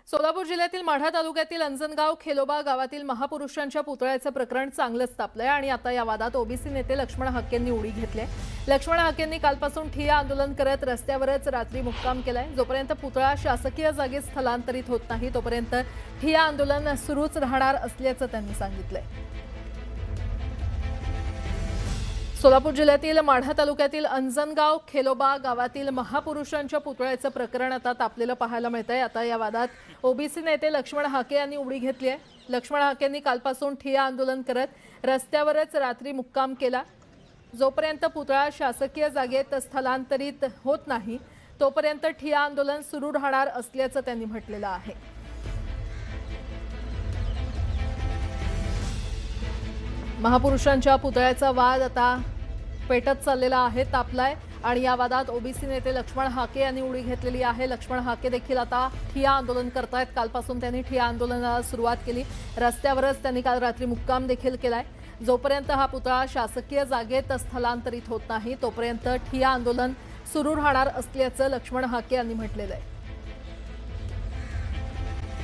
सोलापूर जिल्ह्यातील माढा तालुक्यातील अंजनगाव खेलोबा गावातील महापुरुषांच्या पुतळ्याचं प्रकरण चांगलंच तापलंय आणि आता या वादात ओबीसी नेते लक्ष्मण हाकेंनी उडी घेतली आहे। लक्ष्मण हाकेंनी कालपासून ठिय्या आंदोलन करत रस्त्यावरच रात्री मुक्काम केलाय। जोपर्यंत पुतळा शासकीय जागेत स्थलांतरित होत नाही तोपर्यंत ठिय्या आंदोलन सुरूच राहणार असल्याचं त्यांनी सांगितलंय। सोलापूर जिल्ह्यातील माढा तालुक्यातील अंजनगाव खेलोबा गावातील महापुरुषांच्या पुतळ्याचं प्रकरण आता तापलेलं पाहायला मिळतंय। आता या वादात ओबीसी नेते लक्ष्मण हाके यांनी उडी घेतली आहे। लक्ष्मण हाकेंनी कालपासून ठिय्या आंदोलन करत रस्त्यावरच रात्री मुक्काम केला। जोपर्यंत पुतळा शासकीय जागेत स्थलांतरित होत नाही तोपर्यंत ठिय्या आंदोलन सुरू राहणार असल्याचं त्यांनी म्हटलेलं आहे। महापुरुषांच्या पुतळ्याचा वाद आता पेटत चाललेला आहे, तापलाय आणि या वादात ओबीसी नेते लक्ष्मण हाके यांनी उडी घेतलेली आहे। लक्ष्मण हाके देखील आता ठिय्या आंदोलन करतायत। कालपासून त्यांनी ठिय्या आंदोलनाला सुरुवात केली। रस्त्यावरच त्यांनी काल रात्री मुक्काम देखील केलाय। जोपर्यंत हा पुतळा शासकीय जागेत स्थलांतरित होत नाही तोपर्यंत ठिय्या आंदोलन सुरू राहणार असल्याचं लक्ष्मण हाके यांनी म्हटलेलं आहे।